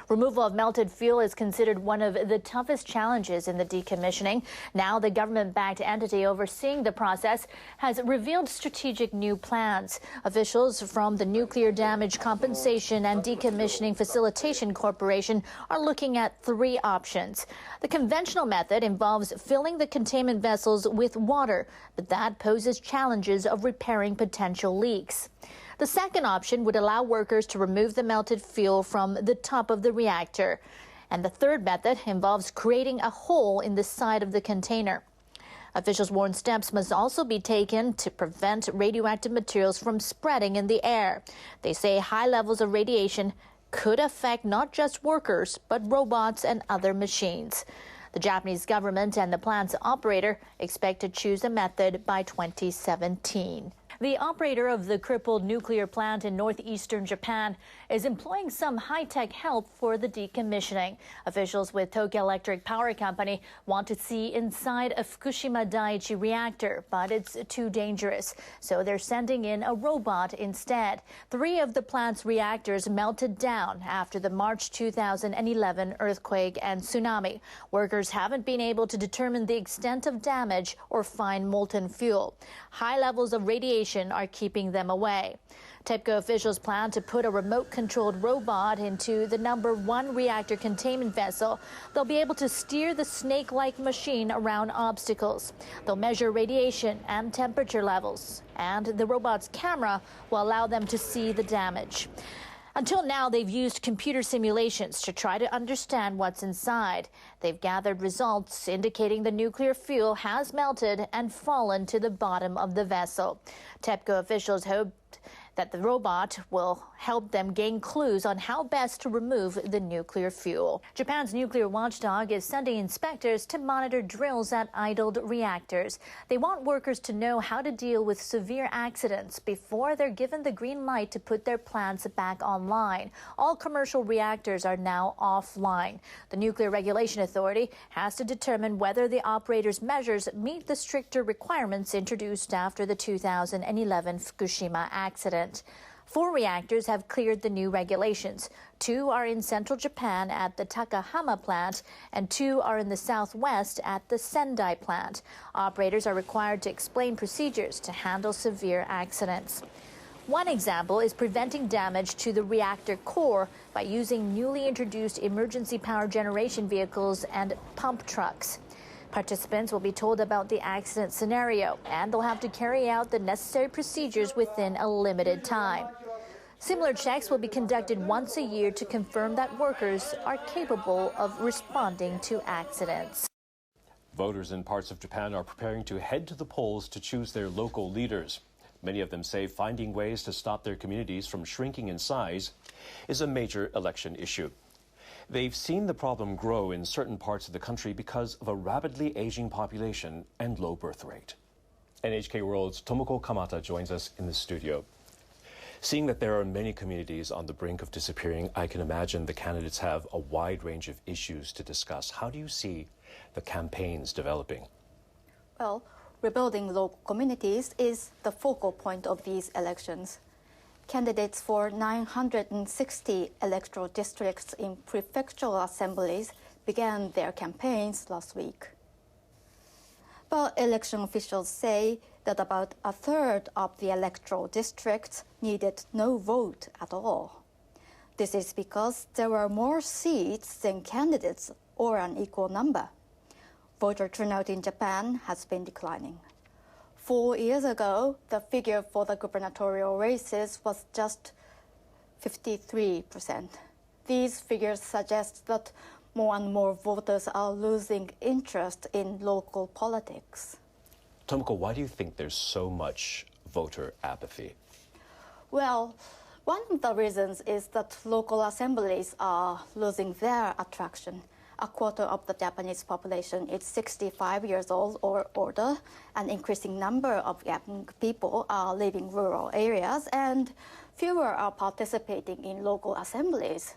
Removal of melted fuel is considered one of the toughest challenges in the decommissioning. Now, the government-backed entity overseeing the process has revealed strategic new plans. Officials from the Nuclear Damage Compensation and Decommissioning Facilitation Corporation are looking at three options. The conventional method involves filling the containment vessels with water, but that poses challenges of repairing potential leaks. The second option would allow workers to remove the melted fuel from the top of the reactor. And the third method involves creating a hole in the side of the container. Officials warn steps must also be taken to prevent radioactive materials from spreading in the air. They say high levels of radiation could affect not just workers, but robots and other machines. The Japanese government and the plant's operator expect to choose a method by 2017. The operator of the crippled nuclear plant in northeastern Japan is employing some high-tech help for the decommissioning. Officials with Tokyo Electric Power Company want to see inside a Fukushima Daiichi reactor, but it's too dangerous, so they're sending in a robot instead. 3 of the plant's reactors melted down after the March 2011 earthquake and tsunami. Workers haven't been able to determine the extent of damage or find molten fuel. High levels of radiation are keeping them away. TEPCO officials plan to put a remote-controlled robot into the number 1 reactor containment vessel. They'll be able to steer the snake-like machine around obstacles. They'll measure radiation and temperature levels, and the robot's camera will allow them to see the damage. Until now, they've used computer simulations to try to understand what's inside. They've gathered results indicating the nuclear fuel has melted and fallen to the bottom of the vessel. TEPCO officials hope that the robot will help them gain clues on how best to remove the nuclear fuel. Japan's nuclear watchdog is sending inspectors to monitor drills at idled reactors. They want workers to know how to deal with severe accidents before they're given the green light to put their plants back online. All commercial reactors are now offline. The Nuclear Regulation Authority has to determine whether the operator's measures meet the stricter requirements introduced after the 2011 Fukushima accident. 4 reactors have cleared the new regulations. 2 are in central Japan at the Takahama plant, and 2 are in the southwest at the Sendai plant. Operators are required to explain procedures to handle severe accidents. One example is preventing damage to the reactor core by using newly introduced emergency power generation vehicles and pump trucks. Participants will be told about the accident scenario, and they'll have to carry out the necessary procedures within a limited time. Similar checks will be conducted once a year to confirm that workers are capable of responding to accidents. Voters in parts of Japan are preparing to head to the polls to choose their local leaders. Many of them say finding ways to stop their communities from shrinking in size is a major election issue. They've seen the problem grow in certain parts of the country because of a rapidly aging population and low birth rate. NHK World's Tomoko Kamata joins us in the studio. Seeing that there are many communities on the brink of disappearing, I can imagine the candidates have a wide range of issues to discuss. How do you see the campaigns developing? Well, rebuilding local communities is the focal point of these elections. Candidates for 960 electoral districts in prefectural assemblies began their campaigns last week. But election officials say that about a third of the electoral districts needed no vote at all. This is because there were more seats than candidates, or an equal number. Voter turnout in Japan has been declining. 4 years ago, the figure for the gubernatorial races was just 53%. These figures suggest that more and more voters are losing interest in local politics. Tomoko, why do you think there's so much voter apathy? Well, one of the reasons is that local assemblies are losing their attraction. A quarter of the Japanese population is 65 years old or older. An increasing number of young people are living rural areas, and fewer are participating in local assemblies.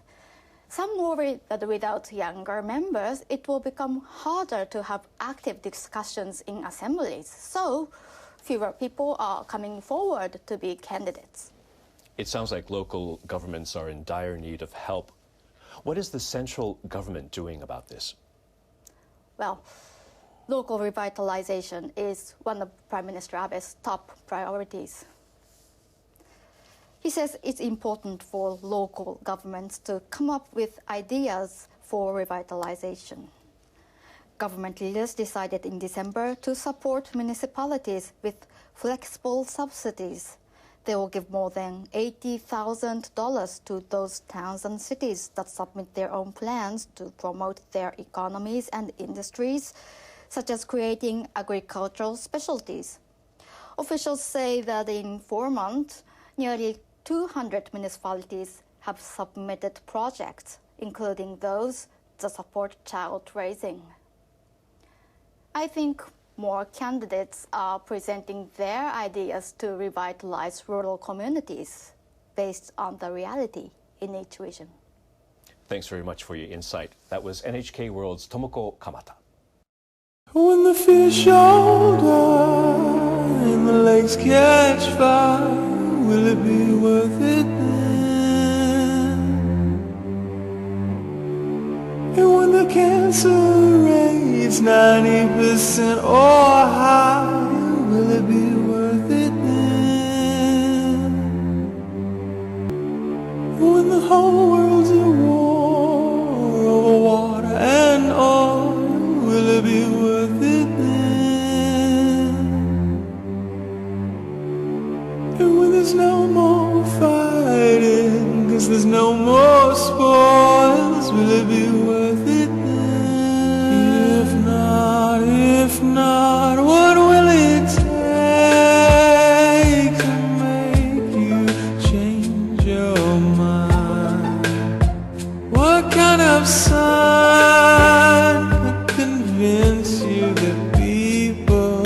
Some worry that without younger members, it will become harder to have active discussions in assemblies. So fewer people are coming forward to be candidates. It sounds like local governments are in dire need of help. What is the central government doing about this? Well, local revitalization is one of Prime Minister Abe's top priorities. He says it's important for local governments to come up with ideas for revitalization. Government leaders decided in December to support municipalities with flexible subsidies. They will give more than $80,000 to those towns and cities that submit their own plans to promote their economies and industries, such as creating agricultural specialties. Officials say that in 4 months, nearly 200 municipalities have submitted projects, including those that support child raising. I think more candidates are presenting their ideas to revitalize rural communities based on the reality in each region. Thanks very much for your insight. That was NHK World's Tomoko Kamata. When the fish all die and the lakes catch fire, will it be worth it then? And when the cancer rate's 90% or higher, will it be worth it then? When the whole world's at war over water and oil, will it be worth it then? And when there's no more fighting, 'cause there's no more spoils, will it be worth it then? If not, what will it take to make you change your mind? What kind of sign could convince you that people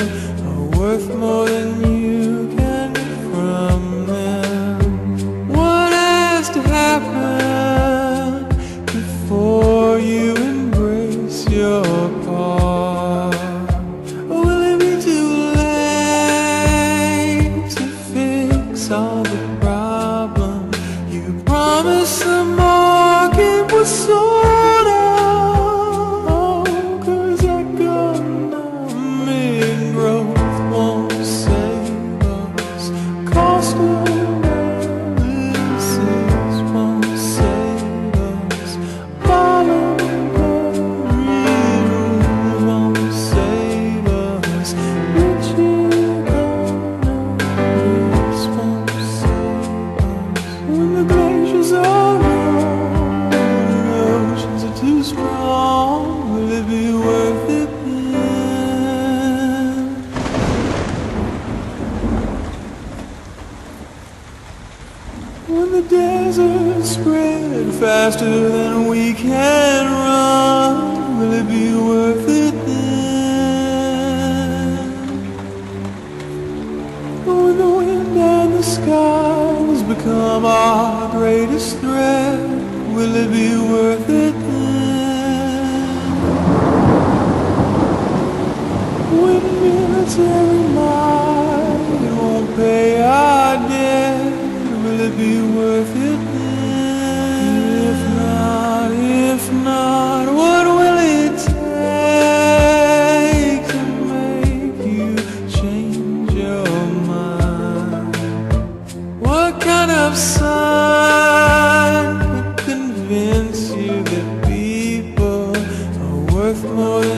are worth more than you can get from them? What has to happen before you embrace your part? Will it be too late to fix all the problems? You promised the market was sold out, 'cause economic growth won't save us. Cost of illnesses won't save us. Voluntary rules won't save us. Rich economies won't save us. When the glaciers are gone and oceans are too strong, will it be worth it then? When the deserts spread faster than we can run, will it be worth it then? When the wind and the skies become our greatest threat, will it be worth it then? When military might won't pay our debt, will it be worth it then? If not, what will it take to make you change your mind? What kind of sign could convince you that people are worth more than